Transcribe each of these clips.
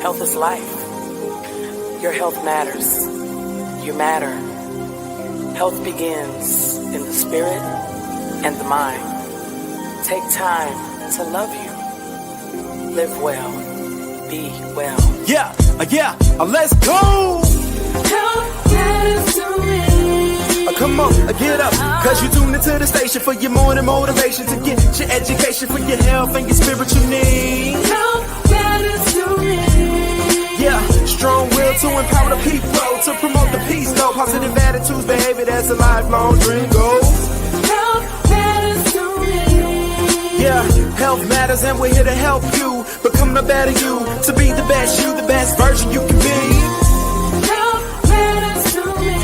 Health is life. Your health matters. You matter. Health begins in the spirit and the mind. Take time to love you. Live well. Be well. Let's go. Health matters to me. Come on, get up, cause you tuned into the station for your morning motivation to get your education for your health and your spiritual needs. Health matters to me. Yeah, strong will to empower the people, to promote the peace, though. Positive attitudes, behavior, that's a lifelong dream goal. Health matters to me. Yeah, health matters and we're here to help you become the better you, to be the best you, the best version you can be. Health matters to me.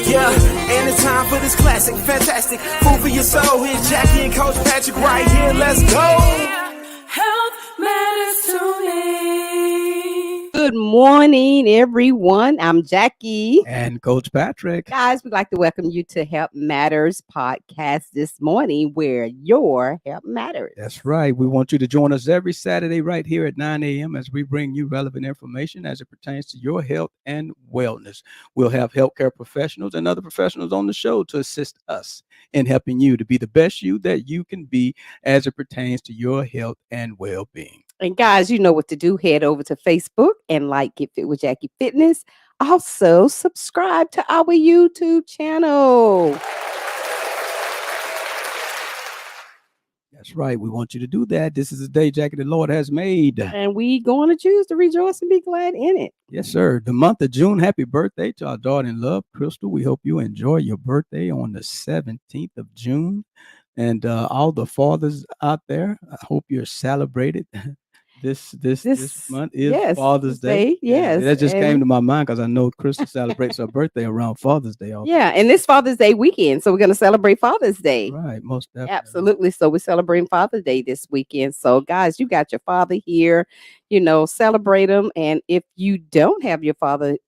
Yeah, and it's time for this classic, fantastic food for your soul. Here's Jackie and Coach Patrick right here. Let's go. Health matters to me. Good morning, everyone. I'm Jackie. And Coach Patrick. Guys, we'd like to welcome you to Health Matters podcast this morning, where your health matters. That's right. We want you to join us every Saturday right here at 9 a.m. as we bring you relevant information as it pertains to your health and wellness. We'll have healthcare professionals and other professionals on the show to assist us in helping you to be the best you that you can be as it pertains to your health and well-being. And guys, you know what to do. Head over to Facebook and like Get Fit with Jackie Fitness. Also, subscribe to our YouTube channel. That's right. We want you to do that. This is the day, Jackie, the Lord has made. And we going to choose to rejoice and be glad in it. Yes, sir. The month of June. Happy birthday to our daughter in love, Crystal. We hope you enjoy your birthday on the 17th of June. And all the fathers out there, I hope you're celebrated. This month is Father's Day. Yes. That just came to my mind because I know Crystal celebrates her birthday around Father's Day. Also. Yeah, and this Father's Day weekend. So we're going to celebrate Father's Day. Right, most definitely. Absolutely. So we're celebrating Father's Day this weekend. So guys, you got your father here, celebrate him. And if you don't have your father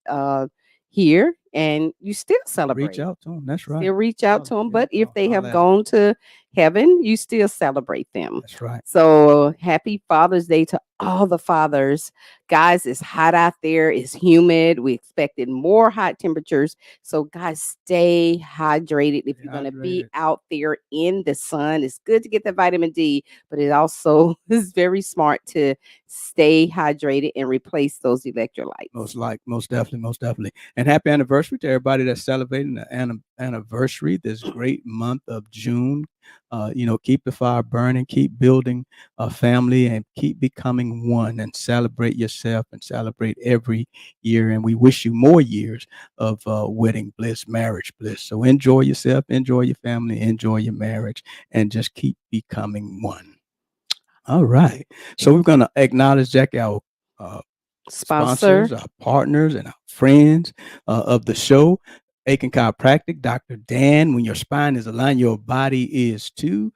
here, and you still celebrate, reach out to them. That's right. Still reach out to them. But if they have gone to heaven, you still celebrate them. That's right. So happy Father's Day to all the fathers. Guys, it's hot out there. It's humid. We expected more hot temperatures. So guys, stay hydrated. If you're going to be out there in the sun, it's good to get the vitamin D, but it also is very smart to stay hydrated and replace those electrolytes. Most definitely. And happy anniversary to everybody that's celebrating the anniversary this great month of June. Keep the fire burning, keep building a family, and keep becoming one, and celebrate yourself and celebrate every year. And we wish you more years of wedding bliss, marriage bliss. So enjoy yourself, enjoy your family, enjoy your marriage, and just keep becoming one. All right. So we're going to acknowledge, Jackie, our sponsors, our partners, and our friends of the show. Aiken Chiropractic, Dr. Dan. When your spine is aligned, your body is too.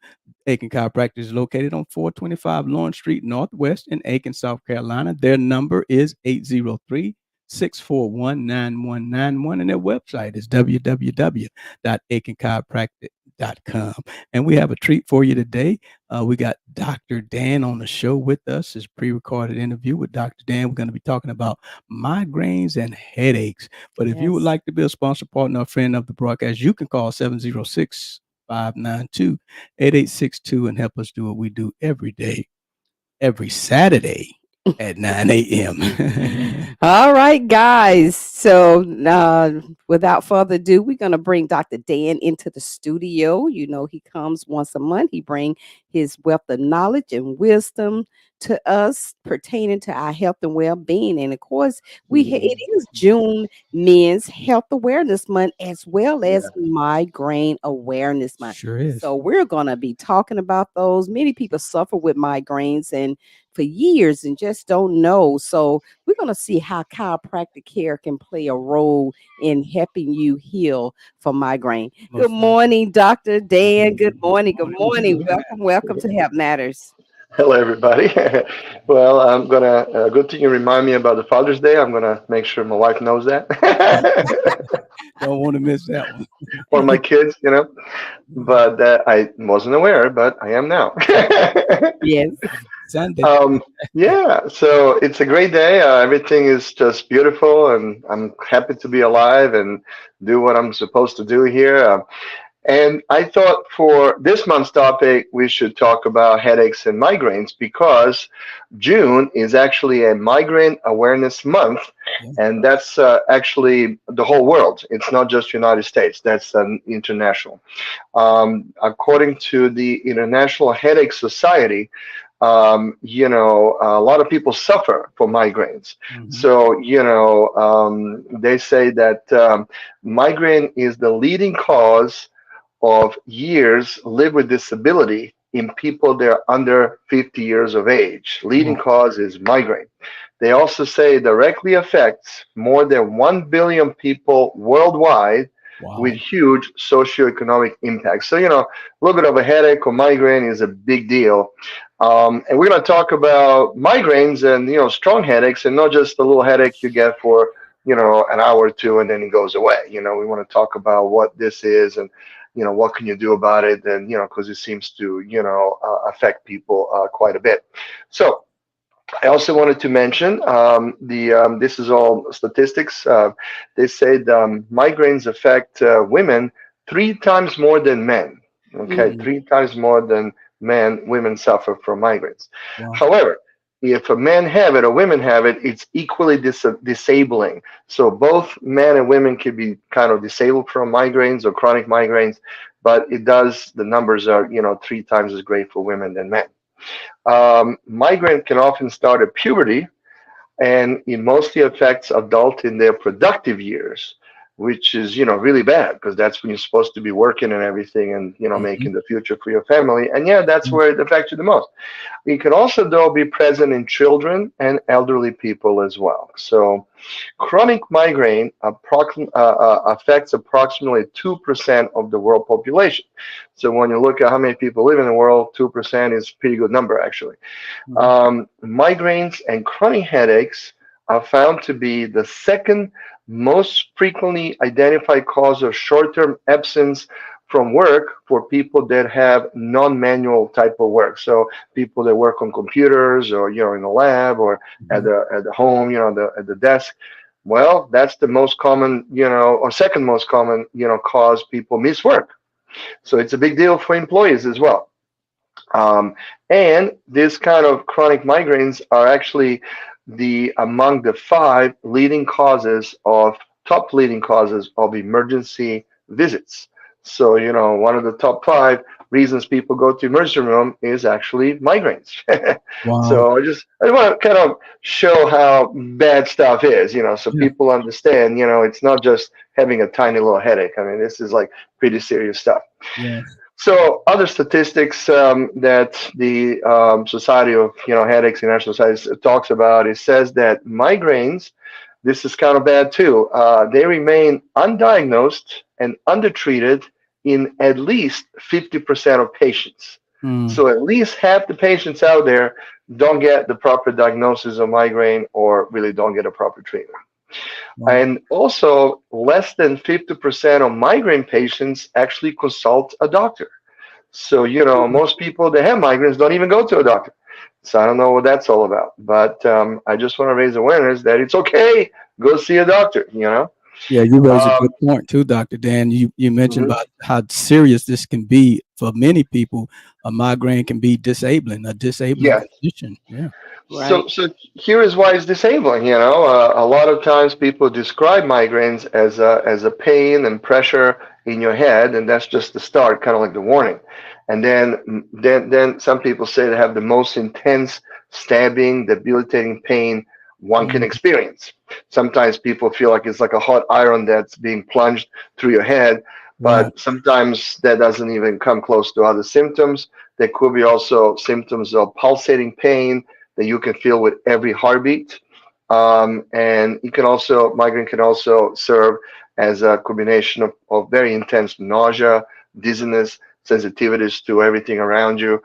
Aiken Chiropractic is located on 425 Lawrence Street Northwest in Aiken, South Carolina. Their number is 803-641-9191, and their website is www.aikenchiropractic.com. And we have a treat for you today. We got Dr. Dan on the show with us. His pre-recorded interview with Dr. Dan. We're going to be talking about migraines and headaches. But if you would like to be a sponsor, partner, or friend of the broadcast, you can call 706-592-8862 and help us do what we do every day, every Saturday at 9 a.m. All right, guys. So without further ado, we're going to bring Dr. Dan into the studio. He comes once a month. He brings his wealth of knowledge and wisdom to us pertaining to our health and well-being. And of course, it is June Men's Health Awareness Month, as well as Migraine Awareness Month. Sure is. So we're going to be talking about those. Many people suffer with migraines and for years and just don't know. So we're going to see how chiropractic care can play a role in helping you heal from migraine. Good morning, Dr. Dan. Good morning. Welcome to Health Matters. Hello, everybody. Well, I'm going to, good thing you remind me about the Father's Day. I'm going to make sure my wife knows that. Don't want to miss that one. Or my kids, But I wasn't aware, but I am now. Yes. Sunday. Um, yeah, so it's a great day. Everything is just beautiful, and I'm happy to be alive and do what I'm supposed to do here. And I thought for this month's topic, we should talk about headaches and migraines because June is actually a migraine awareness month, Yeah. and that's actually the whole world. It's not just United States. That's international. According to the International Headache Society, a lot of people suffer from migraines. Hmm. So, they say that migraine is the leading cause of years live with disability in people that are under 50 years of age. Leading Wow. cause is migraine. They also say it directly affects more than 1 billion people worldwide with Wow. huge socioeconomic impact. So, a little bit of a headache or migraine is a big deal. And we're going to talk about migraines and, strong headaches and not just the little headache you get for, an hour or two and then it goes away. We want to talk about what this is and, what can you do about it? And, because it seems to, affect people quite a bit. So, I also wanted to mention this is all statistics. They said migraines affect women 3 times more than men. Okay, Mm. 3 times more than men, women suffer from migraines. Wow. However, if a man have it or women have it, it's equally disabling. So both men and women can be kind of disabled from migraines or chronic migraines, but the numbers are 3 times as great for women than men. Migraine can often start at puberty, and it mostly affects adults in their productive years, which is really bad because that's when you're supposed to be working and everything, and Hmm. making the future for your family. And yeah, that's where it affects you the most. It can also though be present in children and elderly people as well. So chronic migraine affects approximately 2% of the world population. So when you look at how many people live in the world, 2% is a pretty good number, actually. Hmm. Migraines and chronic headaches are found to be the second most frequently identified cause of short-term absence from work for people that have non-manual type of work. So people that work on computers or in the lab or at Hmm. the home, at the desk. Well, that's the most common, or second most common, cause people miss work. So it's a big deal for employees as well. Um, and this kind of chronic migraines are actually among the top leading causes of emergency visits. So, one of the top 5 reasons people go to emergency room is actually migraines. Wow. So I want to kind of show how bad stuff is, so Yeah. people understand, it's not just having a tiny little headache. I mean, this is like pretty serious stuff. Yeah. So other statistics that the Society of Headaches, International Society talks about, it says that migraines, this is kind of bad too. They remain undiagnosed and undertreated in at least 50% of patients. Mm. So at least half the patients out there don't get the proper diagnosis of migraine or really don't get a proper treatment. Wow. And also, less than 50% of migraine patients actually consult a doctor. So, most people that have migraines don't even go to a doctor. So I don't know what that's all about. But I just want to raise awareness that it's okay. Go see a doctor. Yeah, you raise a good Um, point too, Dr. Dan. You mentioned mhm. about how serious this can be for many people. A migraine can be a disabling Yes. condition. Yeah. Right. So here is why it's disabling. A lot of times people describe migraines as a pain and pressure in your head, and that's just the start, kind of like the warning. And then some people say they have the most intense stabbing, debilitating pain one can Mm. experience. Sometimes people feel like it's like a hot iron that's being plunged through your head, Wow. but sometimes that doesn't even come close to other symptoms. There could be also symptoms of pulsating pain that you can feel with every heartbeat. And migraine can also serve as a combination of very intense nausea, dizziness, sensitivities to everything around you.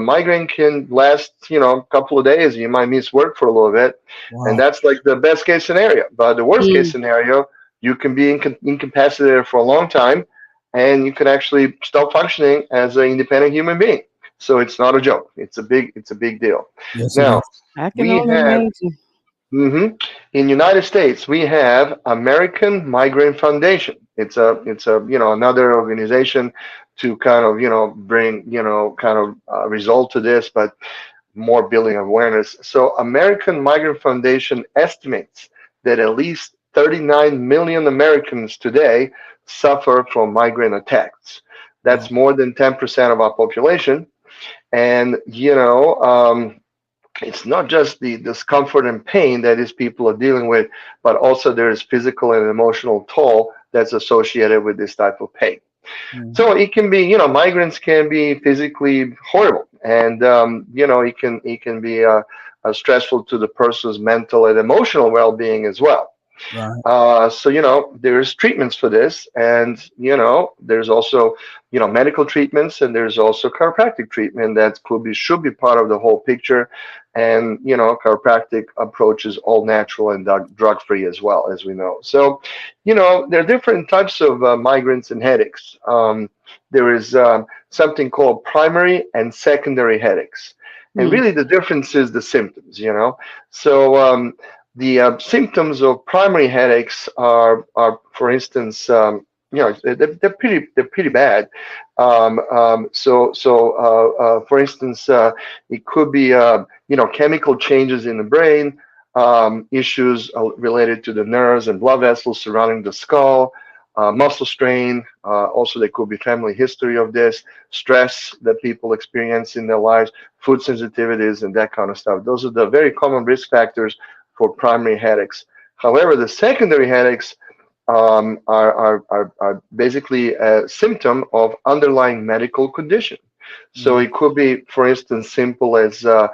Migraine can last, a couple of days. You might miss work for a little bit. And Wow. that's like the best case scenario. But the worst case Mm. scenario, you can be incapacitated for a long time and you can actually stop functioning as an independent human being. So it's not a joke. It's a big deal. Yes, it Now, is. I can we only have imagine. in United States, we have American Migraine Foundation. It's another organization to kind of bring kind of result to this, but more building awareness. So American Migraine Foundation estimates that at least 39 million Americans today suffer from migraine attacks. Wow. That's more than 10% of our population. And it's not just the discomfort and pain that these people are dealing with, but also there is physical and emotional toll that's associated with this type of pain. Mhm. So it can be, migraines can be physically horrible, and it can be stressful to the person's mental and emotional well-being as well. Right. So there's treatments for this, and there's also medical treatments, and there's also chiropractic treatment that should be part of the whole picture. And chiropractic approach is all natural and drug free as well, as we know. So there are different types of migraines and headaches. There is something called primary and secondary headaches, and Mm, really the difference is the symptoms. So the symptoms of primary headaches for instance, they're pretty bad. For instance, it could be chemical changes in the brain, issues related to the nerves and blood vessels surrounding the skull, muscle strain. Also, there could be family history of this, stress that people experience in their lives, food sensitivities, and that kind of stuff. Those are the very common risk factors for primary headaches. However, the secondary headaches are basically a symptom of underlying medical condition. So Mhm. it could be, for instance, simple as a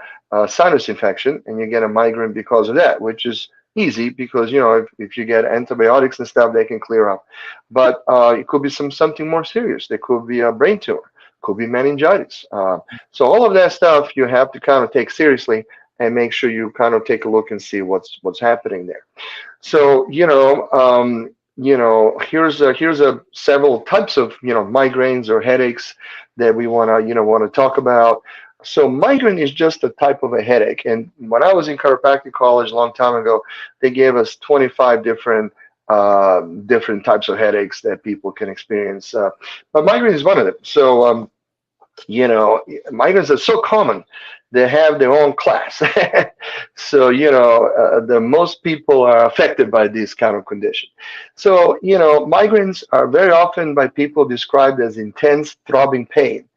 sinus infection, and you get a migraine because of that, which is easy because if you get antibiotics and stuff, they can clear up. But it could be something more serious. There could be a brain tumor, could be meningitis. So all of that stuff you have to kind of take seriously and make sure you kind of take a look and see what's happening there. So here's a several types of migraines or headaches that we want to talk about. So migraine is just a type of a headache, and when I was in chiropractic college a long time ago, they gave us 25 different types of headaches that people can experience. But migraine is one of them. So migrants are so common, they have their own class. So the most people are affected by this kind of condition. So migraines are very often by people described as intense throbbing pain,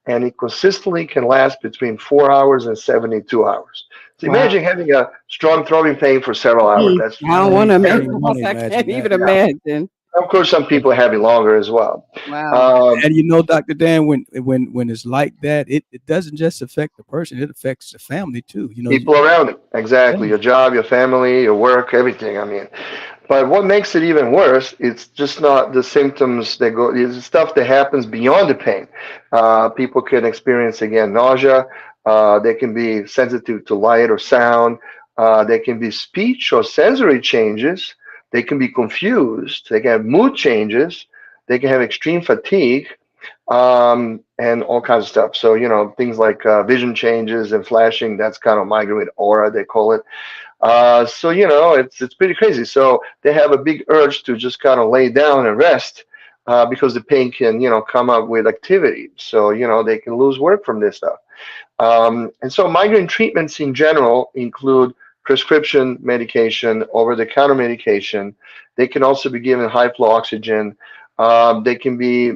and it consistently can last between 4 hours and 72 hours. So wow. imagine having a strong throbbing pain for several hours. Mm, That's I don't want to I imagine. don't want to I imagine can't that. even imagine. of course some people have it longer as well. Wow. um, And Dr. Dan, when it's like that, it doesn't just affect the person; it affects the family too. People around it, exactly, Yeah. your job, your family, your work, everything. I mean, but what makes it even worse, it's just not the symptoms that go, it's stuff that happens beyond the pain. People can experience, again, nausea. They can be sensitive to light or sound. They can be speech or sensory changes. They can be confused. They can have mood changes. They can have extreme fatigue, and all kinds of stuff. So, things like vision changes and flashing, that's kind of migraine with aura, they call it. So it's pretty crazy. So they have a big urge to just kind of lay down and rest, because the pain can come up with activity. So they can lose work from this stuff. And so migraine treatments in general include prescription medication, over-the-counter medication. They can also be given high flow oxygen. They can be,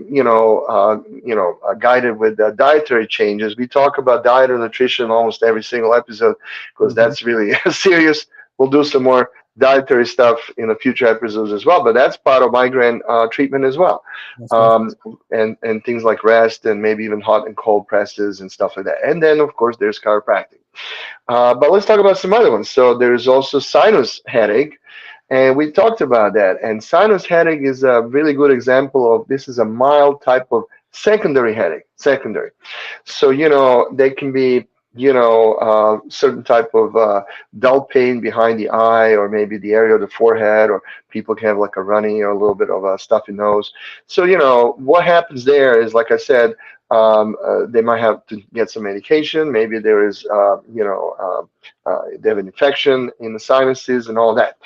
guided with dietary changes. We talk about diet and nutrition almost every single episode because Mhm. that's really serious. We'll do some more dietary stuff in the future episodes as well, but that's part of migraine treatment as well. Most definitely. Um, and things like rest and maybe even hot and cold presses and stuff like that. And then, of course, there's chiropractic. But let's talk about some other ones. So there's also sinus headache. And we talked about that. And sinus headache is a really good example of this is a mild type of secondary headache. Secondary. So, they can be certain type of dull pain behind the eye, or maybe the area of the forehead, or people can have like a runny or a little bit of a stuffy nose. So, what happens there is, like I said, they might have to get some medication. Maybe there is, they have an infection in the sinuses and all that.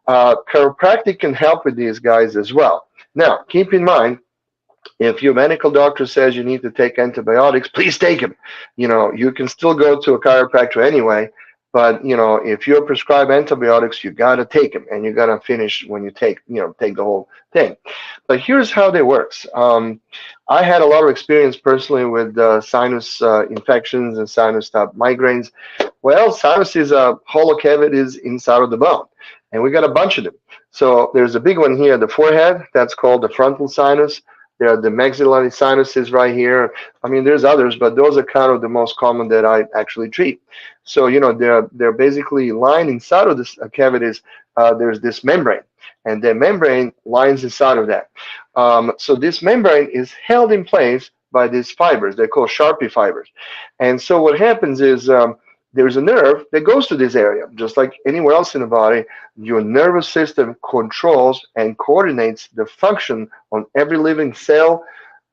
Chiropractic can help with these guys as well. Now, keep in mind, if your medical doctor says you need to take antibiotics, please take them. You can still go to a chiropractor anyway, but if you're prescribed antibiotics, you got to take them, and you got to finish when you take the whole thing. But here's how they works. I had a lot of experience personally with sinus infections and sinus type migraines. Well, sinuses are hollow cavities inside of the bone, and we got a bunch of them. So there's a big one here, the forehead. That's called the frontal sinus. There are the maxillary sinuses right here. I mean, there's others, but those are kind of the most common that I actually treat. So, they're basically lying inside of this cavities. There's this membrane, and the membrane lines inside of that. So this membrane is held in place by these fibers. They're called Sharpie fibers. And so what happens is there's a nerve that goes to this area, just like anywhere else in the body. Your nervous system controls and coordinates the function on every living cell,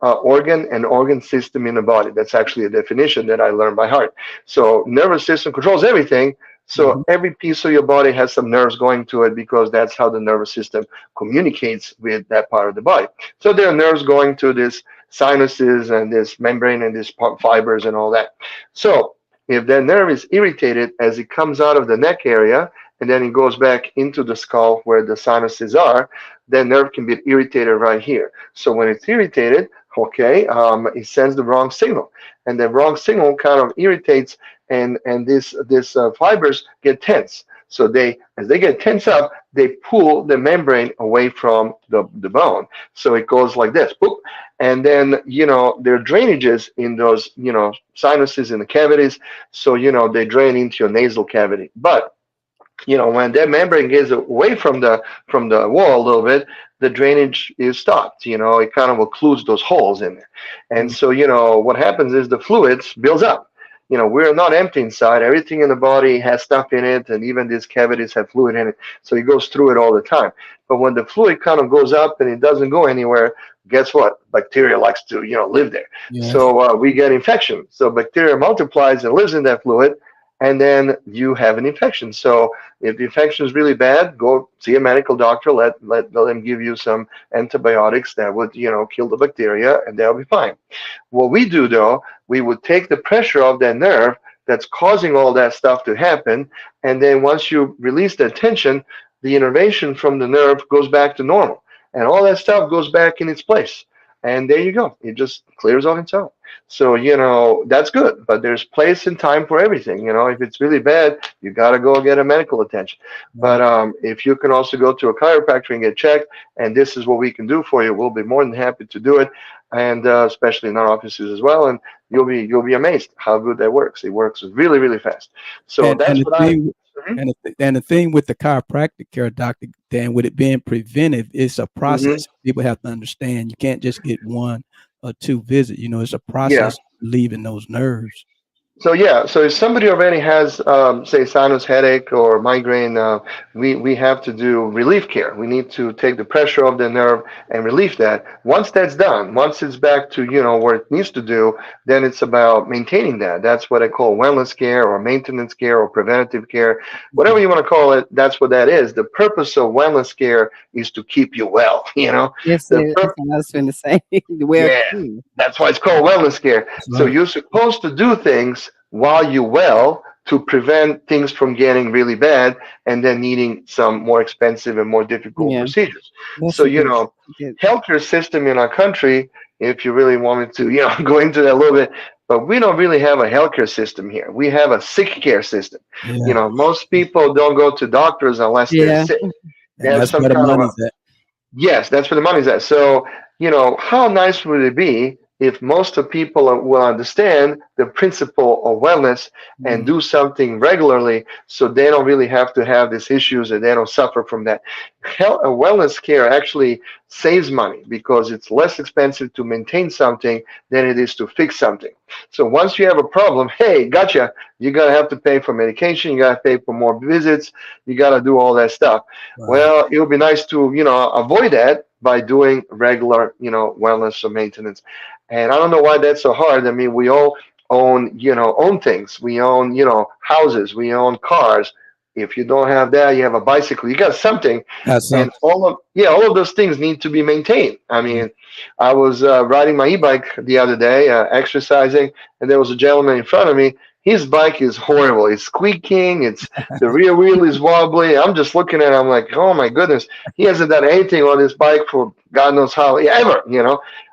organ, and organ system in the body. That's actually a definition that I learned by heart. So nervous system controls everything. So every piece of your body has some nerves going to it, because that's how the nervous system communicates with that part of the body. So there are nerves going to this sinuses and this membrane and these fibers and all that. So if that nerve is irritated as it comes out of the neck area and then it goes back into the skull where the sinuses are, that nerve can be irritated right here. So when it's irritated, it sends the wrong signal, and the wrong signal kind of irritates, and these fibers get tense. So as they get tense up, they pull the membrane away from the bone. So it goes like this, boop. And then, there are drainages in those, sinuses in the cavities. So, they drain into your nasal cavity. But, when that membrane gets away from the wall a little bit, the drainage is stopped. It kind of occludes those holes in there. And so, what happens is the fluids builds up. We're not empty inside. Everything in the body has stuff in it, and even these cavities have fluid in it. So it goes through it all the time. But when the fluid kind of goes up and it doesn't go anywhere, guess what? Bacteria likes to, live there. Yes. So we get infection. So bacteria multiplies and lives in that fluid, and then you have an infection. So if the infection is really bad, go see a medical doctor. Let them give you some antibiotics that would, kill the bacteria, and they'll be fine. What we do, though, we would take the pressure off that nerve that's causing all that stuff to happen, and then once you release that tension, the innervation from the nerve goes back to normal, and all that stuff goes back in its place. And there you go. It just clears on its own. So, that's good. But there's place and time for everything. If it's really bad, you got to go get a medical attention. But if you can also go to a chiropractor and get checked, and this is what we can do for you, we'll be more than happy to do it. And especially in our offices as well. And you'll be amazed how good that works. It works really, really fast. So that's what I... And the thing with the chiropractic care, Dr. Dan, with it being preventive, it's a process. People have to understand. You can't just get one or two visits. It's a process leaving those nerves. So if somebody already has, say, sinus headache or migraine, we have to do relief care. We need to take the pressure off the nerve and relieve that. Once that's done, once it's back to where it needs to do, then it's about maintaining that. That's what I call wellness care or maintenance care or preventative care, whatever you want to call it. That's what that is. The purpose of wellness care is to keep you well. Yes, I was going to say. That's why it's called wellness care. Right. So you're supposed to do things while you're well to prevent things from getting really bad and then needing some more expensive and more difficult procedures. So, healthcare system in our country, if you really wanted to, go into that a little bit, but we don't really have a healthcare system here. We have a sick care system. Yeah. Most people don't go to doctors unless they're sick. That's where the money's at. Yes, that's where the money's at. So, how nice would it be if most of people will understand the principle of wellness and do something regularly, so they don't really have to have these issues and they don't suffer from that. Wellness care actually saves money because it's less expensive to maintain something than it is to fix something. So once you have a problem, hey, gotcha, you're gonna have to pay for medication, you gotta pay for more visits, you gotta do all that stuff. Right. Well, it would be nice to, avoid that by doing regular, wellness or maintenance. And I don't know why that's so hard. I mean, we all own things. We own, houses, we own cars. If you don't have that, you have a bicycle, you got something. That's And something. all of those things need to be maintained. I mean, I was riding my e-bike the other day, exercising, and there was a gentleman in front of me. His bike is horrible. It's squeaking. It's the rear wheel is wobbly. I'm just looking at it. I'm like, oh my goodness, he hasn't done anything on his bike for God knows how ever.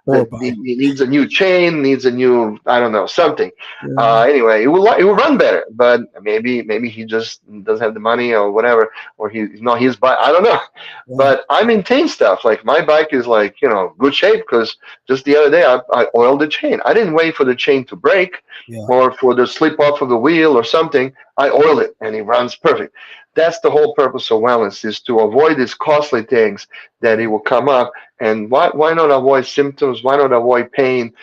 Poor That bike. he needs a new chain, needs a new, I don't know, something. Yeah. Anyway, it will run better, but maybe he just doesn't have the money or whatever, or he's not his bike. I don't know. Right. But I maintain stuff. Like my bike is like good shape because just the other day I oiled the chain. I didn't wait for the chain to break Yeah. or for the slip off of the wheel or something. I oiled it and it runs perfect. That's the whole purpose of wellness, is to avoid these costly things that it will come up. And why not avoid symptoms? Why not avoid pain?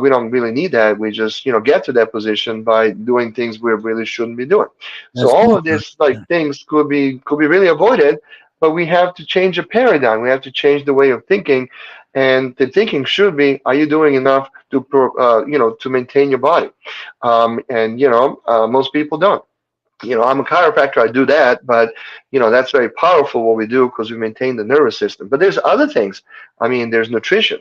We don't really need that. We just get to that position by doing things we really shouldn't be doing. So That's all good. of this like things could be really avoided, but we have to change the paradigm. We have to change the way of thinking, and the thinking should be: are you doing enough to maintain your body? And most people don't. I'm a chiropractor, I do that, but that's very powerful what we do because we maintain the nervous system. But there's other things. I mean, there's nutrition.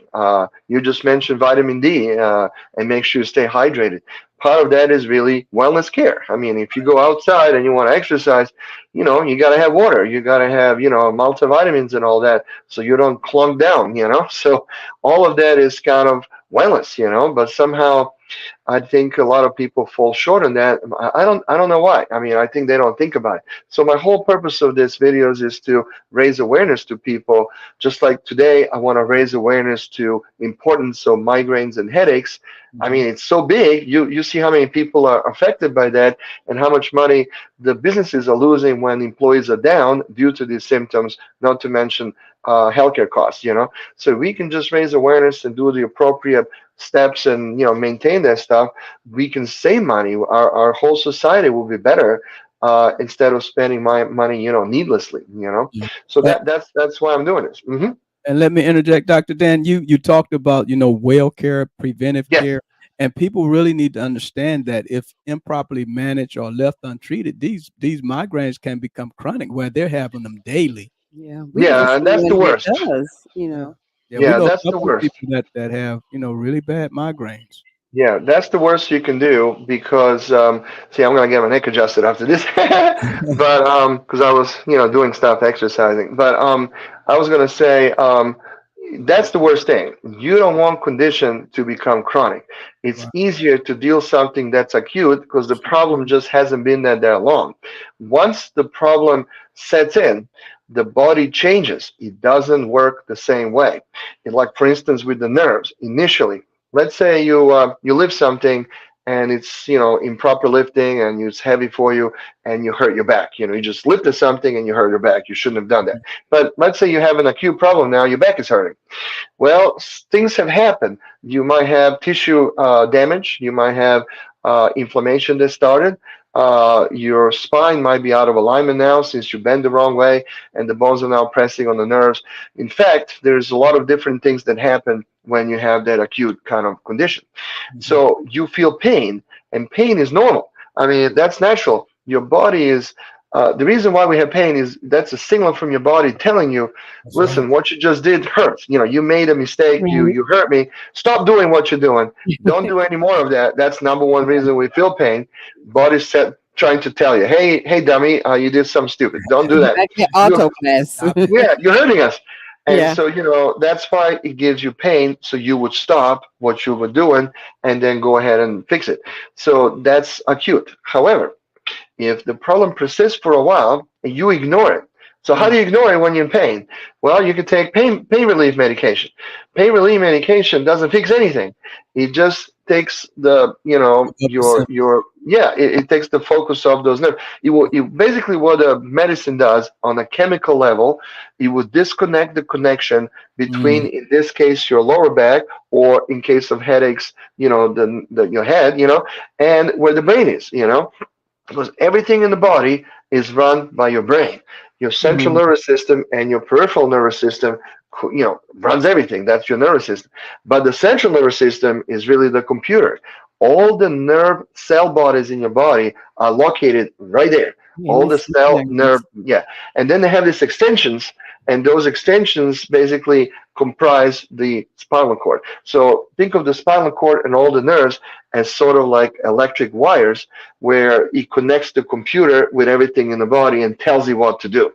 You just mentioned vitamin D, and make sure you stay hydrated. Part of that is really wellness care. I mean, if you go outside and you want to exercise, you got to have water. You got to have, multivitamins and all that so you don't clunk down, So all of that is kind of wellness, but somehow I think a lot of people fall short on that. I don't know why. I mean, I think they don't think about it. So my whole purpose of this videos is to raise awareness to people. Just like today, I want to raise awareness to importance of migraines and headaches. I Mhm. mean, it's so big. You see how many people are affected by that and how much money the businesses are losing when employees are down due to these symptoms, not to mention healthcare costs, So we can just raise awareness and do the appropriate steps and maintain that stuff, we can save money. Our whole society will be better instead of spending my money needlessly. Yeah. So And, that's why I'm doing this. and let me interject, Dr. Dan. You talked about well care, preventive Yes. care, and people really need to understand that if improperly managed or left untreated, these migraines can become chronic, where they're having them daily. Yeah, we know Yeah, and that's the someone that worst. does, Yeah. Yeah, we Yeah, know a that's the couple of worst. people that have really bad migraines. Yeah, that's the worst you can do because see, I'm gonna get my neck adjusted after this, but because I was doing stuff exercising, but I was gonna say that's the worst thing. You don't want condition to become chronic. It's Right. easier to deal something that's acute because the problem just hasn't been there that long. Once the problem sets in, the body changes. It doesn't work the same way. Like for instance, with the nerves, initially, let's say you lift something and it's improper lifting and it's heavy for you and you hurt your back. You just lifted something and you hurt your back. You shouldn't have done that. But let's say you have an acute problem now, your back is hurting. Well, things have happened. You might have tissue damage. You might have inflammation that started. Your spine might be out of alignment now since you bend the wrong way and the bones are now pressing on the nerves. In fact, there's a lot of different things that happen when you have that acute kind of condition. Mhm. So you feel pain, and pain is normal. I mean, that's natural. Your body is the reason why we have pain is that's a signal from your body telling you, That's right. listen, what you just did hurts. You made a mistake. You right? you hurt me. Stop doing what you're doing. Don't do any more of that. That's number one reason we feel pain. Body's trying to tell you, hey, dummy, you did something stupid. Don't do that. Back at You, auto class. Stop. yeah, you're hurting us. And Yeah. so, that's why it gives you pain. So you would stop what you were doing and then go ahead and fix it. So that's acute. However, if the problem persists for a while and you ignore it, So how do you ignore it when you're in pain? Well, you can take pain relief medication. Pain relief medication doesn't fix anything. It just takes the, it takes the focus off those nerves. Basically what a medicine does on a chemical level, it would disconnect the connection between, in this case, your lower back, or in case of headaches, your head, and where the brain is, because everything in the body is run by your brain. Your central nervous system and your peripheral nervous system, runs everything. That's your nervous system. But the central nervous system is really the computer. All the nerve cell bodies in your body are located right there. All the cell nerve, and then they have these extensions, and those extensions basically comprise the spinal cord. So think of the spinal cord and all the nerves as sort of like electric wires, where it connects the computer with everything in the body and tells you what to do.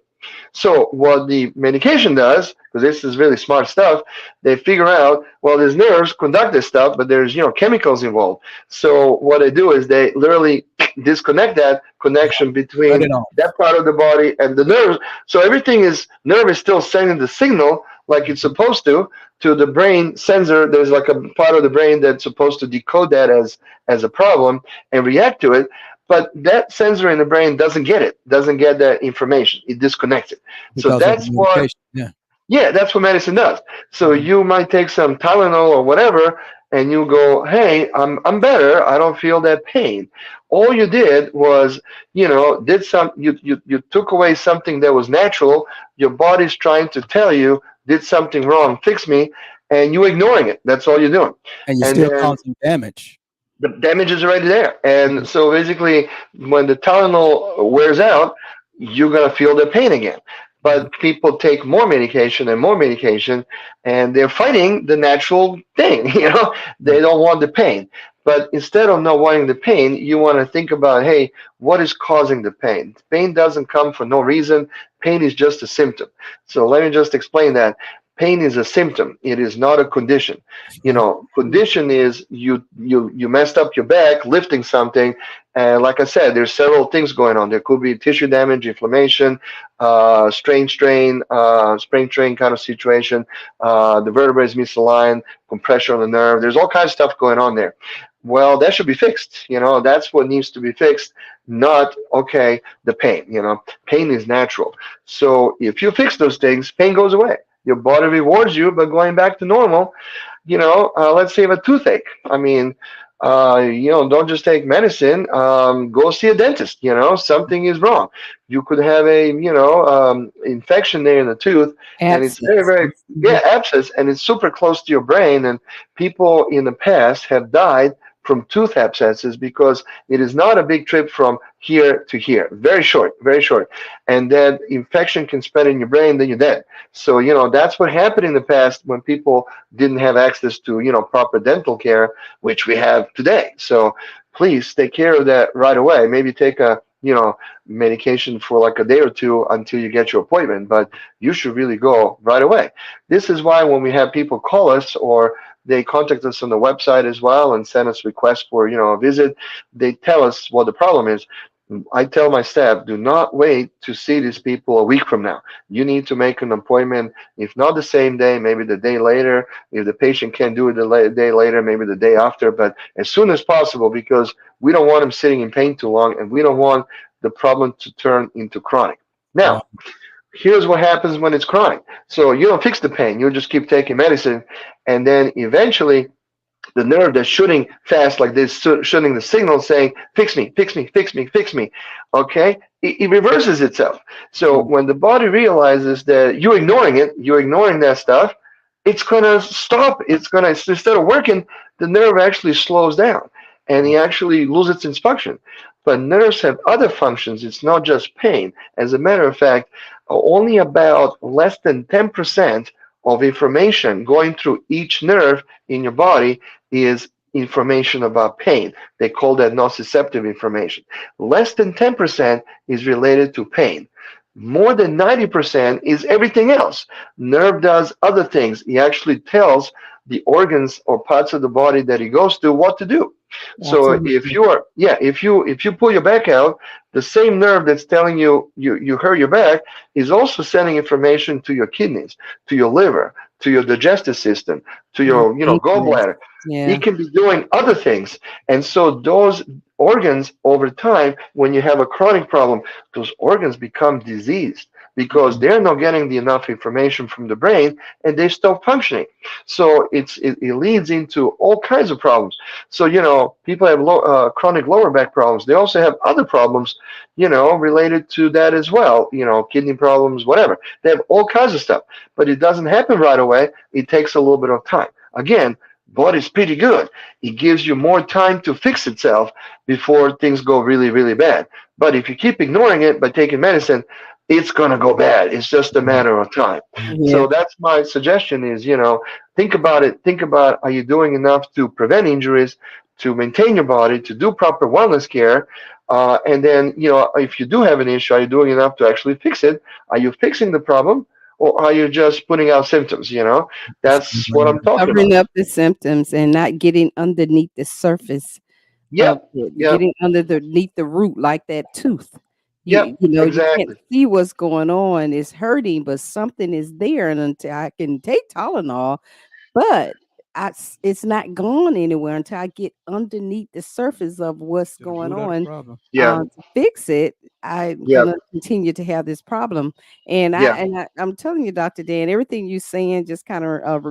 So what the medication does, because this is really smart stuff, they figure out, well, these nerves conduct this stuff, but there's, chemicals involved. So what they do is they literally disconnect that connection between that part of the body and the nerves. So nerve is still sending the signal like it's supposed to the brain sensor. There's like a part of the brain that's supposed to decode that as a problem and react to it. But that sensor in the brain doesn't get that information. It disconnects it. So that's what, that's what medicine does. So you might take some Tylenol or whatever, and you go, hey, I'm better. I don't feel that pain. All you did was, you took away something that was natural. Your body's trying to tell you, did something wrong, fix me, and you're ignoring it. That's all you're doing. And you're still causing damage. The damage is already there. And so basically, when the Tylenol wears out, you're going to feel the pain again. But people take more medication, and they're fighting the natural thing. They don't want the pain. But instead of not wanting the pain, you want to think about, hey, what is causing the pain? Pain doesn't come for no reason. Pain is just a symptom. So let me just explain that. Pain is a symptom. It is not a condition. Condition is you messed up your back lifting something, and like I said, there's several things going on. There could be tissue damage, inflammation, strain kind of situation. The vertebrae is misaligned, compression on the nerve. There's all kinds of stuff going on there. Well, that should be fixed. That's what needs to be fixed, not, the pain. Pain is natural. So if you fix those things, pain goes away. Your body rewards you by going back to normal. Let's say you have a toothache. I mean, don't just take medicine. Go see a dentist. Something is wrong. You could have a, infection there in the tooth, and it's very, very, abscess, and it's super close to your brain. And people in the past have died from tooth abscesses because it is not a big trip from here to here. Very short, very short. And then infection can spread in your brain, then you're dead. So, that's what happened in the past when people didn't have access to, proper dental care, which we have today. So please take care of that right away. Maybe take a, medication for like a day or two until you get your appointment, but you should really go right away. This is why when we have people call us, or they contact us on the website as well and send us requests for, a visit, they tell us what the problem is. I tell my staff, do not wait to see these people a week from now. You need to make an appointment, if not the same day, maybe the day later. If the patient can't do it the day later, maybe the day after, but as soon as possible, because we don't want them sitting in pain too long, and we don't want the problem to turn into chronic. Now, here's what happens when it's chronic. So you don't fix the pain. You just keep taking medicine, and then eventually the nerve that's shooting fast like this, shooting the signal saying, fix me, fix me, fix me, fix me, it reverses itself. So when the body realizes that you're ignoring it, you're ignoring that stuff, it's going to stop. It's going to, instead of working, the nerve actually slows down, and it actually loses its function. But nerves have other functions. It's not just pain. As a matter of fact, only about less than 10% of information going through each nerve in your body is information about pain. They call that nociceptive information. Less than 10% is related to pain. More than 90% is everything else. Nerve does other things. It actually tells the organs or parts of the body that it goes to what to do. So if Absolutely. you are, yeah, if you pull your back out, the same nerve that's telling you you hurt your back is also sending information to your kidneys, to your liver, to your digestive system, to Your your pancreas. gallbladder. Yeah. It can be doing other things, and so those organs over time, when you have a chronic problem, those organs become diseased because Mhm. they're not getting the enough information from the brain, and they stop functioning. So it leads into all kinds of problems. So people have chronic lower back problems. They also have other problems, related to that as well. Kidney problems, whatever. They have all kinds of stuff, but it doesn't happen right away. It takes a little bit of time. Again, body's pretty good. It gives you more time to fix itself before things go really, really bad. But if you keep ignoring it by taking medicine, it's going to go bad. It's just a Yeah. matter of time. Yeah. Yeah. So that's my suggestion is, think about it. Think about, are you doing enough to prevent injuries, to maintain your body, to do proper wellness care? And then, if you do have an issue, are you doing enough to actually fix it? Are you fixing the problem? Or are you just putting out symptoms? That's what I'm talking Covering about. up the symptoms and not getting underneath the surface of Yep. it, Yep. getting underneath the root like that tooth. You Yep. you know, you can't Exactly. see what's going on. It's hurting, but something is there. And until I can take Tylenol, but it's not gone anywhere until I get underneath the surface of what's To the going root of the on problem. Yeah. to fix it. I'm Yep. gonna continue to have this problem, and Yeah. I'm telling you, Doctor Dan, everything you're saying just kind of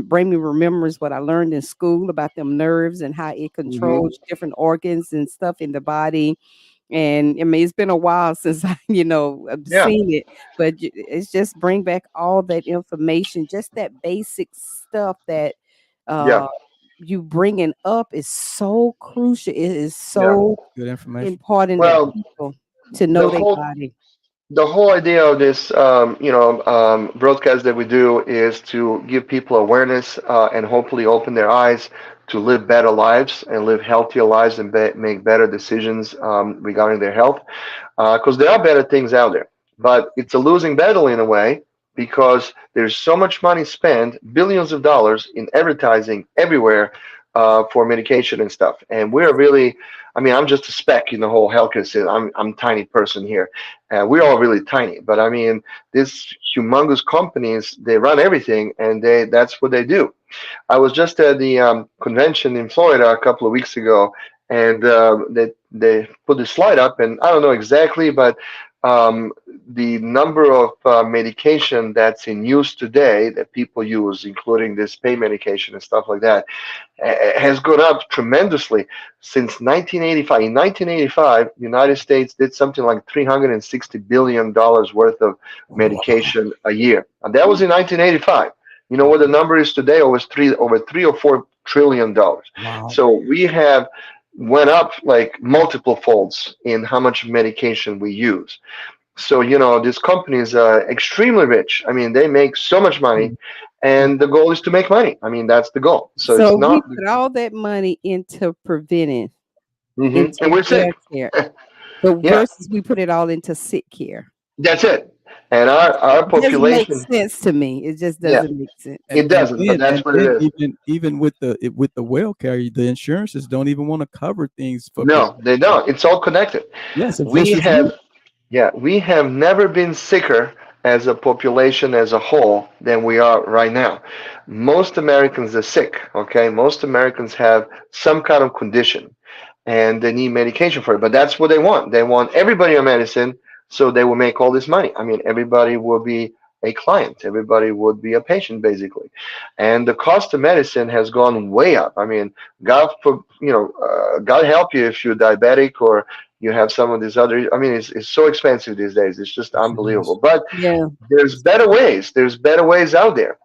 bring me remembers what I learned in school about them nerves and how it Hmm. controls different organs and stuff in the body. And I mean, it's been a while since I've Yeah. seen it, but it's just bring back all that information, just that basic stuff that Yeah. uh you bringing up is so crucial. It is Yeah. so Good information. important that Well, people to the know their whole body. the whole idea of this, broadcast that we do is to give people awareness and hopefully open their eyes to live better lives and live healthier lives and make better decisions regarding their health. Because there are better things out there, but it's a losing battle in a way because there's so much money spent, billions of dollars in advertising everywhere for medication and stuff. And we're really, I mean, I'm just a speck in the whole healthcare system. I'm a tiny person here. We're all really tiny, but I mean, these humongous companies, they run everything, and that's what they do. I was just at the convention in Florida a couple of weeks ago, and they put the slide up, and I don't know exactly, but the number of medication that's in use today that people use, including this pain medication and stuff like that, has gone up tremendously since 1985. In 1985, the United States did something like $360 billion worth of medication a year, and that was in 1985. You know what the number is today? Over 3 or 4 trillion dollars. Wow. So we have went up like multiple folds in how much medication we use. So these companies are extremely rich. I mean, they make so much money, and the goal is to make money. I mean, that's the goal. So So it's we not. put all that money into preventing, And into we're well sick. care, but Yeah, versus we put it all into sick care. that's it. And our It doesn't make population, sense to me. It just yeah, doesn't make sense. it doesn't, but that's And what it then is. even with the well care, the insurances don't even want to cover things for No, prevention. they don't. It's all connected. Yeah, it's a We vicious have loop. Yeah, we have never been sicker as a population as a whole than we are right now. Most Americans are sick, okay? Most Americans have some kind of condition and they need medication for it, but that's what they want. They want everybody on medicine so they will make all this money. I mean, everybody will be a client, everybody would be a patient basically. And the cost of medicine has gone way up. I mean, God help you if you're diabetic or you have some of these other. I mean, it's so expensive these days. It's just Yes, it is. unbelievable. But Yeah. there's better ways. There's better ways out there.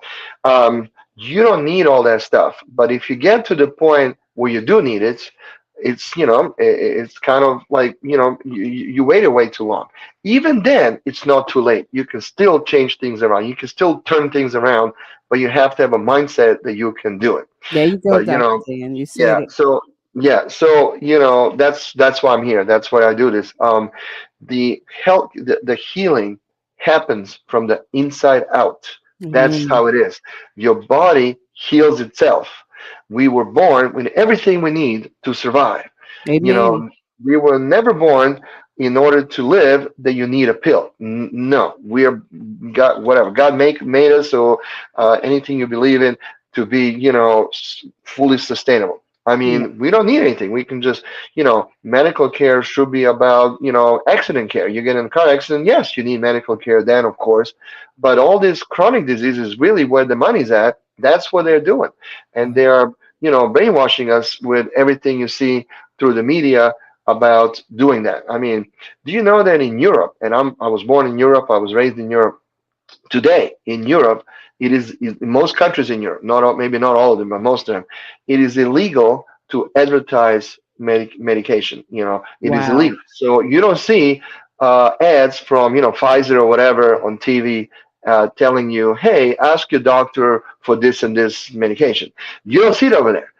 You don't need all that stuff. But if you get to the point where you do need it, it's kind of like you waited way too long. Even then, it's not too late. You can still change things around. You can still turn things around, but you have to have a mindset that you can do it. There you go, But Dr. Dan. You said yeah. it. So that's why I'm here. That's why I do this. The healing happens from the inside out. That's Mhm. how it is. Your body heals itself. We were born with everything we need to survive. You Amen. know, we were never born in order to live that you need a pill. No, we are God, whatever God made us, or anything you believe in, to be, fully sustainable. I Yeah. mean, we don't need anything. We can just, medical care should be about, accident care. You get in a car accident, yes, you need medical care then, of course. But all these chronic diseases, really where the money's at, that's what they're doing. And they are, brainwashing us with everything you see through the media about doing that. I mean, do you know that in Europe, and I was born in Europe, I was raised in Europe. Today in Europe, it is in most countries in Europe, maybe not all of them, but most of them, it is illegal to advertise medication. It is Wow. illegal. So you don't see ads from Pfizer or whatever on TV telling you, "Hey, ask your doctor for this and this medication." You don't see it over there.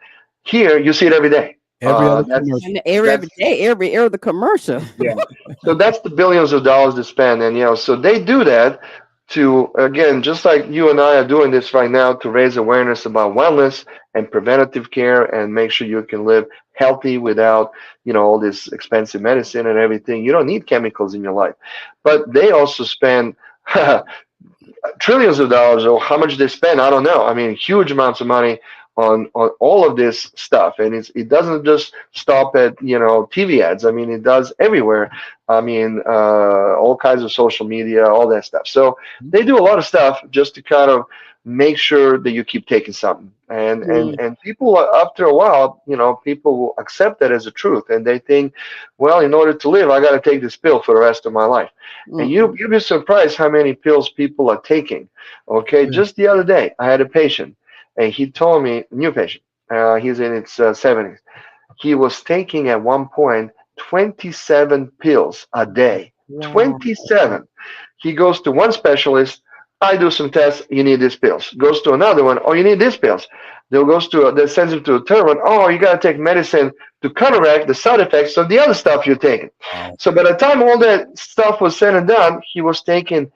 Here, you see it every day. Every other That's commercial. And every that's day, every the commercial. yeah. So that's the billions of dollars they spend, and so they do that to, again, just like you and I are doing this right now, to raise awareness about wellness and preventative care, and make sure you can live healthy without all this expensive medicine and everything. You don't need chemicals in your life, but they also spend trillions of dollars, or how much they spend, I don't know. I mean, huge amounts of money on all of this stuff, and it doesn't just stop at TV ads. I mean, it does everywhere. I mean, all kinds of social media, all that stuff. So they do a lot of stuff just to kind of make sure that you keep taking something, and Mm, people, after a while, people will accept that as a truth, and they think, well, in order to live, I got to take this pill for the rest of my life. And mm-mm. you'd be surprised how many pills people are taking. Okay, Yeah. just the other day, I had a patient, and he told me, new patient, he's in his 70s. He was taking at one point 27 pills a day. Wow. 27. He goes to one specialist. I do some tests. You need these pills. Goes to another one. Oh, you need these pills. They sends him to a third one. Oh, you got to take medicine to counteract the side effects of the other stuff you're taking. Wow. So by the time all that stuff was said and done, he was taking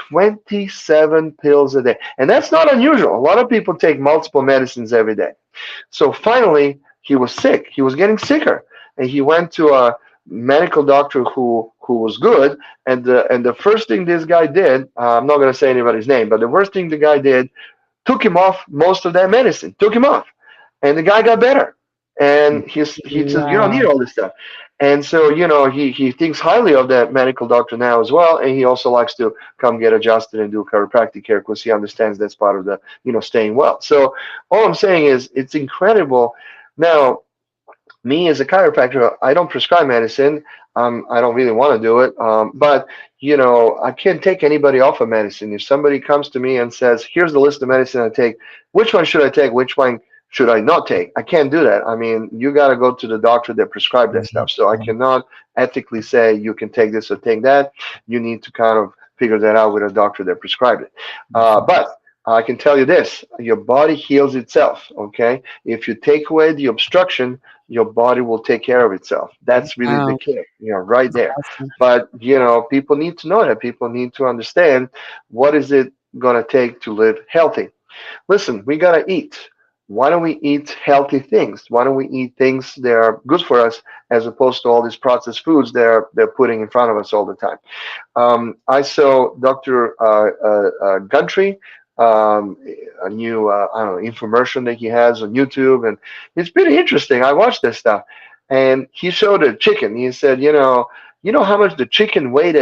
27 pills a day. And that's not unusual. A lot of people take multiple medicines every day. So finally, he was sick. He was getting sicker, and he went to a medical doctor who was good. And the first thing this guy did, I'm not going to say anybody's name, but the first thing the guy did, took him off most of that medicine. Took him off, and the guy got better. And he says, "You don't Wow. need all this stuff." And so, he thinks highly of that medical doctor now as well. And he also likes to come get adjusted and do chiropractic care, because he understands that's part of the, staying well. So all I'm saying is, it's incredible. Now, me as a chiropractor, I don't prescribe medicine. I don't really want to do it. But I can't take anybody off of medicine. If somebody comes to me and says, "Here's the list of medicine I take. Which one should I take? Which one should I not take?" I can't do that. I mean, you got to go to the doctor that prescribed that stuff. So I cannot ethically say you can take this or take that. You need to kind of figure that out with a doctor that prescribed it. But I can tell you this: your body heals itself. Okay, if you take away the obstruction, your body will take care of itself. That's really the Wow. key, right there. Awesome. But people need to know that. People need to understand, what is it gonna take to live healthy. Listen, we gotta eat. Why don't we eat healthy things? Why don't we eat things that are good for us, as opposed to all these processed foods they're putting in front of us all the time? I saw Dr. Gundry, a new I don't know, infomercial that he has on YouTube, and it's pretty interesting. I watched this stuff, and he showed a chicken. He said, you know how much the chicken weighed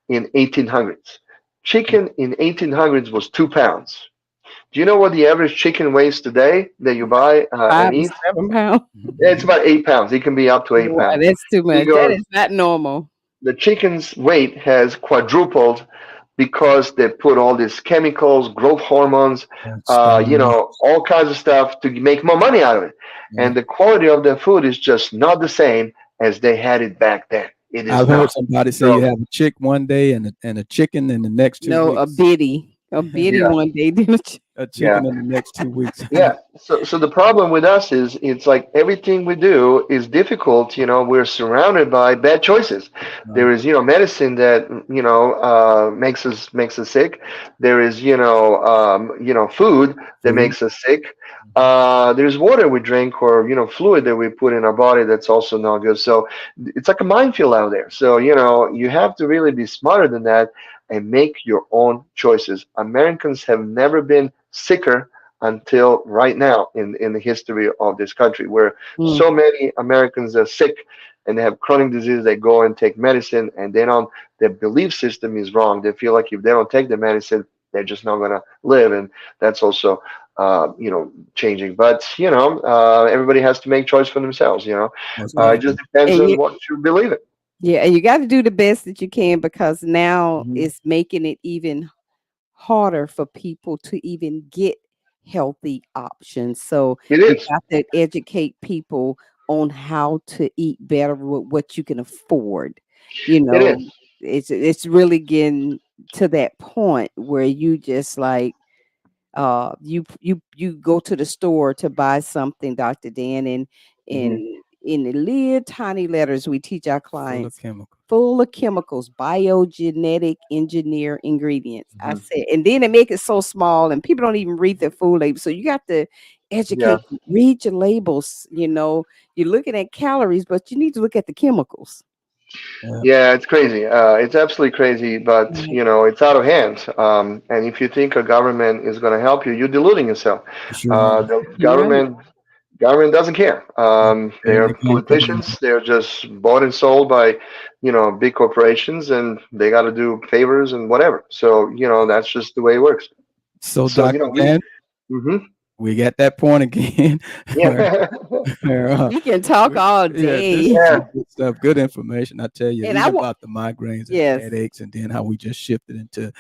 in 1800s? Chicken in 1800s was 2 pounds. Do you know what the average chicken weighs today that you buy and 5 to eat? 7 pounds. Yeah, it's about 8 pounds. It can be up to eight Wow, pounds. that's too He much. That goes, is not normal. the chicken's weight has quadrupled because they put all these chemicals, growth hormones, all kinds of stuff to make more money out of it. And the quality of the food is just not the same as they had it back then. It is I've heard not. somebody say you So, have a chick one day and a chicken in the next two No, weeks. a biddy yeah. one day. Didn't you? a Yeah. chicken in the next 2 weeks. Yeah. So the problem with us is it's like everything we do is difficult. We're surrounded by bad choices. There Right. is, medicine that, makes us sick. There is, food that Food. makes us sick. Mhm. There's water we drink or, fluid that we put in our body that's also not good. So it's like a minefield out there. So, you have to really be smarter than that and make your own choices. Americans have never been sicker until right now in the history of this country, where Mm, so many Americans are sick and they have chronic disease. They go and take medicine, and they don't. Their belief system is wrong. They feel like if they don't take the medicine, they're just not gonna live, and that's also changing. But everybody has to make choice for themselves. Most yeah. It just definitely. depends And on you, what you believe in. yeah, and you got to do the best that you can because now Mhm. it's making it even harder for people to even get healthy options. So It you is. got to educate people on how to eat better with what you can afford. You It know, is. it's really getting to that point where you just like you go to the store to buy something, Dr. Dan, and Hmm. in the little tiny letters we teach our Full of clients chemical. full of chemicals, biogenetic engineer ingredients. I Mhm. said, and then they make it so small and people don't even read the full label. So you got to Yeah. educate, read your labels, you're looking at calories, but you need to look at the chemicals. Yeah. Yeah, it's crazy. It's absolutely crazy, but Right. it's out of hand. And if you think a government is going to help you, you're deluding yourself. You sure are. The You're right. government doesn't care. Better They're they can't come in. politicians. They're just bought and sold by, big corporations, and they got to do favors and whatever. So that's just the way it works. So, So Dr. we. Dan, Hmm. we got that point again where Yeah. where We can talk all yeah, this day. is some Yeah. good stuff, good information. I tell you, And I even want, about the migraines and the yes, headaches, and then how we just shifted into,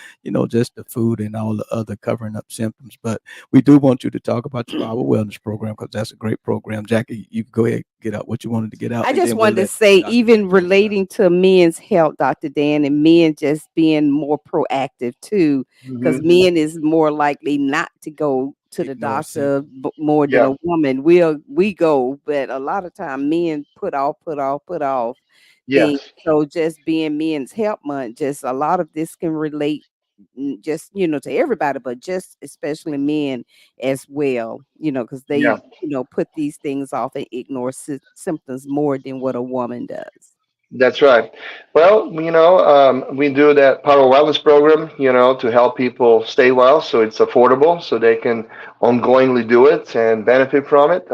just the food and all the other covering up symptoms. But we do want you to talk about your Power Wellness program because that's a great program. Jackie, you can go ahead get out what you wanted to get out, I and just then we'll wanted to let say, Dr. Dan even close it out. relating to men's health, Dr. Dan, and men just being more proactive too, because Hmm. men is more likely not to go to the Ignore doctor symptoms. more than Yeah. a woman. We go, but a lot of time men put off things. Yes. So just being Men's Health Month, just a lot of this can relate just to everybody, but just especially men as well, because Yeah. they put these things off and ignore symptoms more than what a woman does. That's right. Well, we do that Power Wellness program, to help people stay well, so it's affordable, so they can ongoingly do it and benefit from it.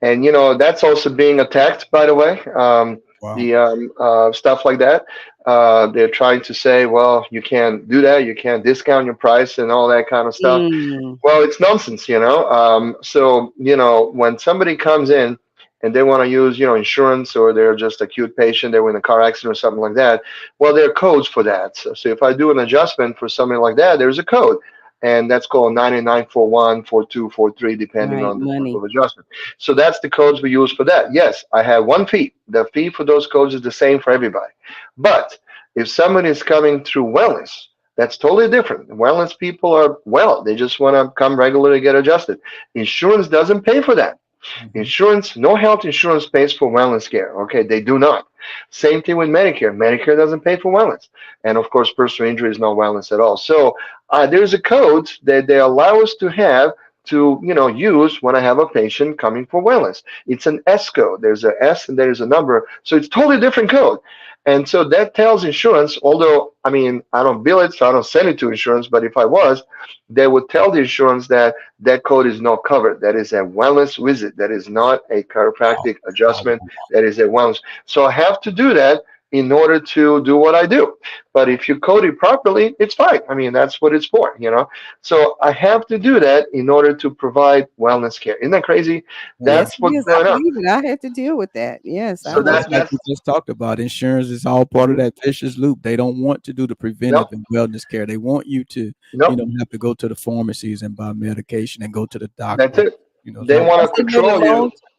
And that's also being attacked, by the way. Wow. The stuff like that. They're trying to say, well, you can't do that. You can't discount your price and all that kind of stuff. Mm, Well, it's nonsense. So, when somebody comes in and they want to use, insurance, or they're just acute patient, they were in a car accident or something like that, well, there are codes for that. So if I do an adjustment for something like that, there's a code. And that's called 9941, 42, 43, depending right, on the type money. of adjustment. So that's the codes we use for that. Yes, I have one fee. The fee for those codes is the same for everybody. But if somebody is coming through wellness, that's totally different. Wellness people are well. They just want to come regularly get adjusted. Insurance doesn't pay for that. Hmm. Insurance, no health insurance pays for wellness care. Okay, they do not. Same thing with Medicare. Medicare doesn't pay for wellness. And of course, personal injury is not wellness at all. So there's a code that they allow us to have to use when I have a patient coming for wellness. It's an S code. There's a S and there's a number. So it's totally different code. And so that tells insurance, although I mean I don't bill it, so I don't send it to insurance, but if I was, they would tell the insurance that that code is not covered. That is a wellness visit. That is not a Wow. chiropractic Wow. adjustment. Wow. That is a wellness. So I have to do that in order to do what I do. But if you code it properly, it's fine. I mean, that's what it's for. So I have to do that in order to provide wellness care. Isn't that crazy? Yes, That's it what's is. I going on. believe it. I had to deal with that. Yes, I So And know. just that like that's we just talked about, insurance is all part of mhm. that vicious loop. They don't want to do the preventive No, and wellness care. They want you to, no, have to go to the pharmacies and buy medication and go to the that's doctor. it. You know, They so want Because to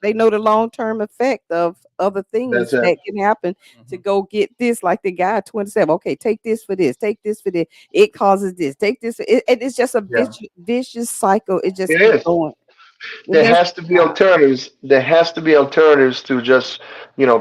they know the control you. long-term effect of other That's things it. that can happen to mhm. go get this, like the guy at 27. Okay, take this for this, take this for this. It causes this, take this. It's just a Yeah, vicious cycle. It just it keep is. going. It There doesn't has to be stop. alternatives. There has to be alternatives to just,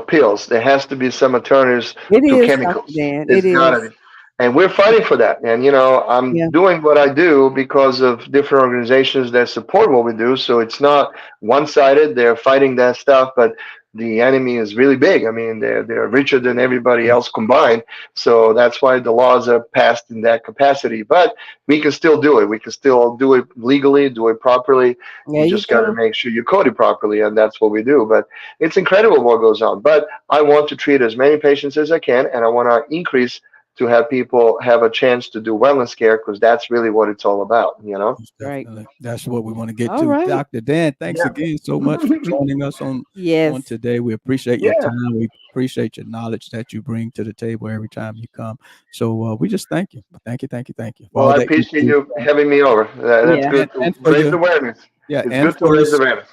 pills. There has to be some alternatives It to is, Dr. chemicals. Dan. It There's gotta is. be. And we're fighting for that. And, I'm Yeah. doing what I do because of different organizations that support what we do. So it's not one sided. They're fighting that stuff, but the enemy is really big. I mean, they're richer than everybody Yeah, else combined. So that's why the laws are passed in that capacity. But we can still do it. We can still do it legally, do it properly. There You you just got to go. make sure you code it properly, and that's what we do. But it's incredible what goes on. But I want to treat as many patients as I can, and I want to increase to have people have a chance to do wellness care because that's really what it's all about. most Right. definitely. That's what we want to get All to. right. Dr. Dan, thanks Yeah. again so much for joining us on Yes. today. We appreciate your Yeah. time. We appreciate your knowledge that you bring to the table every time you come. So we just thank you. Thank you for Well, all I that you appreciate do. you having me over. That's Yeah. good to And for raise your awareness. yeah, It's and good to for your raise awareness.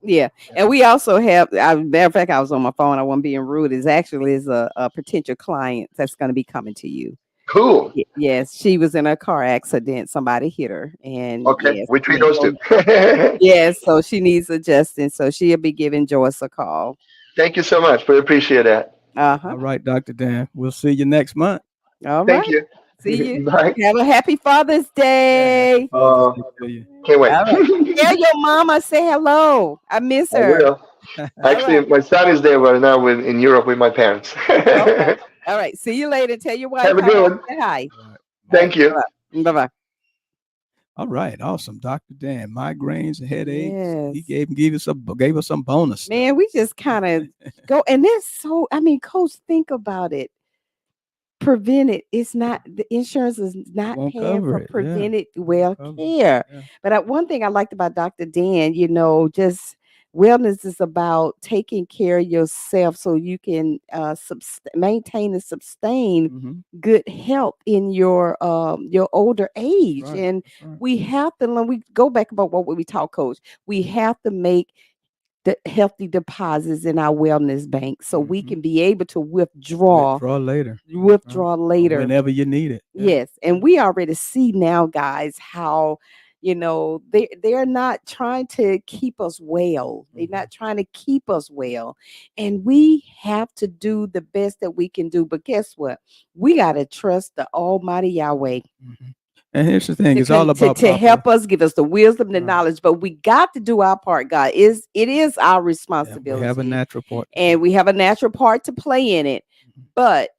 Yeah, and we also have. Matter of fact, I was on my phone. I wasn't being rude. Is actually is a potential client that's going to be coming to you. Cool. Yes, she was in a car accident. Somebody hit her, and Okay. yes, We treat yeah, those so two. yes, so she needs adjusting. So she'll be giving Joyce a call. Thank you so much. We appreciate that. Uh huh. all right, Dr. Dan. We'll see you next month. All Thank right. you. See you. Bye. Have a happy Father's Yeah, happy Day. Father's Uh, Day to you. can't wait. All right. Tell your mama say hello. I miss I her. will. All Actually, right. my son is there right now in Europe with my parents. Okay. Have All right. See you later. Tell your wife a hi. good one. Say hi. All right. All Bye. Thank right. you. Bye. Bye. Bye. All right, awesome. Dr. Dan, migraines and headaches. He Yes. gave us some bonus stuff. Man, we just kind of go, and that's so. I mean, Coach, think about it. Prevented. It's not the insurance is not Won't paying cover for it. Yeah. prevented Won't well cover it. care. Yeah. But one thing I liked about Dr. Dan, just wellness is about taking care of yourself so you can maintain and sustain Mm-hmm. good health in your older That's age. right. And That's right. we have to learn. We go back about what we taught, Coach. We have to make the healthy deposits in our wellness bank so we Mm-hmm. can be able to withdraw Withdraw later. That's right. withdraw Or later. whenever you need it. Yeah. Yes, and we already see now, guys, how they're not trying to keep us well. They're Mm-hmm. not trying to keep us well, and we have to do the best that we can do. But guess what? We got to trust the Almighty Yahweh Mm-hmm. And here's the thing: to it's all about to proper. help us, give us the wisdom, the Right. knowledge. But we got to do our part. God, it is our Yeah, we have a responsibility, natural part to and play. we have a natural part to play in it. Mhm. But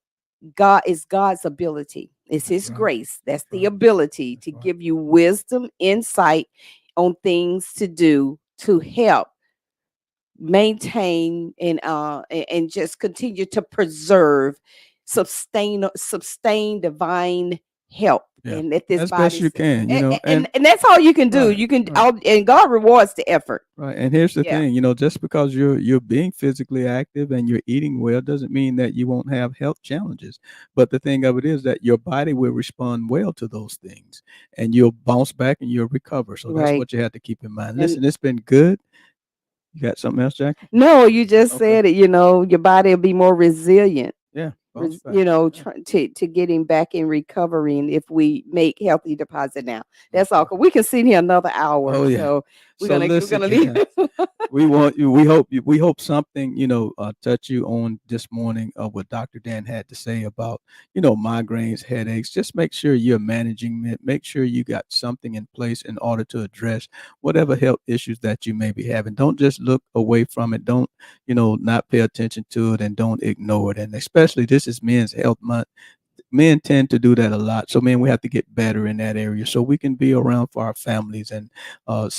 God is God's ability. It's That's his right. grace. That's That's the right. ability That's to right. give you wisdom, insight on things to do to help maintain and just continue to preserve, sustain divine help. Yeah, And let this as best body you can, and that's all you can do. right, You can right. and God rewards the effort. Right. And here's the Yeah. thing, just because you're being physically active and you're eating well doesn't mean that you won't have health challenges. But the thing of it is that your body will respond well to those things and you'll bounce back and you'll recover. So that's Right. what you have to keep in mind. And Listen, it's been good. You got something else, Jackie? no, you just Okay. said it, your body will be more resilient. Yeah. Bounce back. Yeah. To getting back in recovery, and if we make healthy deposit now, Most that's all. 'Cause we can sit here another hour, Oh yeah. so So we're listen, gonna leave. we want you. We hope something touch you on this morning of what Dr. Dan had to say about migraines, headaches. Just make sure you're managing it. Make sure you got something in place in order to address whatever health issues that you may be having. Don't just look away from it. Don't not pay attention to it, and don't ignore it. And especially this is Men's Health Month. Men tend to do that a lot. So, man, we have to get better in that area so we can be around for our families and our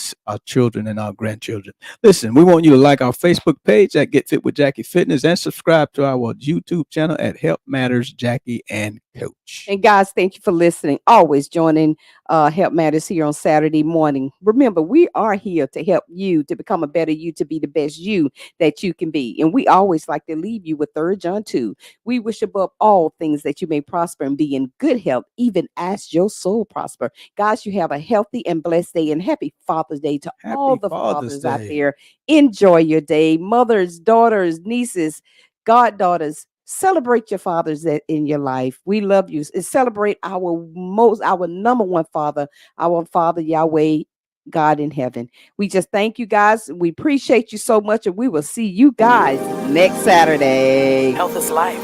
children and our grandchildren. Listen, we want you to like our Facebook page at Get Fit with Jackie Fitness and subscribe to our YouTube channel at Help Matters Jackie and Coach. And guys, thank you for listening. Always joining Help Matters here on Saturday morning. Remember, we are here to help you to become a better you, to be the best you that you can be. And we always like to leave you with 3 John 2. We wish above all things that you may prosper and be in good health, even as your soul prosper. Guys, you have a healthy and blessed day, and happy Father's Day to all Happy the Father's fathers out Day. there. Enjoy your day. Mothers, daughters, nieces, goddaughters, celebrate your fathers that in your life. We love you. And celebrate our number one father, our Father Yahweh, God in heaven. We just thank you guys. We appreciate you so much, and we will see you guys next Saturday. Health is life.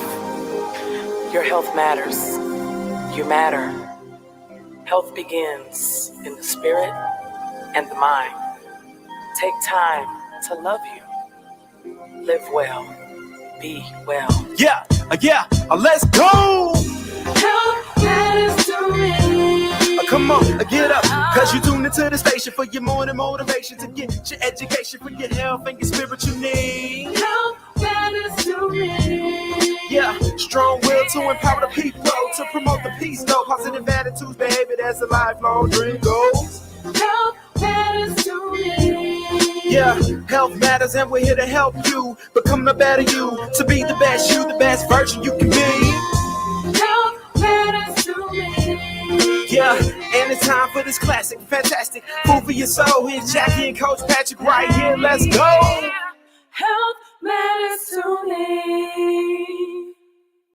Your health matters. You matter. Health begins in the spirit and the mind. Take time to love you. Live well. Be well. Yeah, let's go. Health matters to me. Come on, get up, cause you tuned into the station for your morning motivation to get your education for your health and your spiritual needs. Health matters to me. Yeah, strong will to empower the people, to promote the peace, though positive attitudes, behavior, that's a lifelong dream goals. Health matters to me. Yeah, health matters and we're here to help you become the better you, to be the best you, the best version you can be. Health matters to me. Yeah, and it's time for this classic, fantastic food for your soul. Here's Jackie and Coach Patrick right here. Let's go. Health matters to me.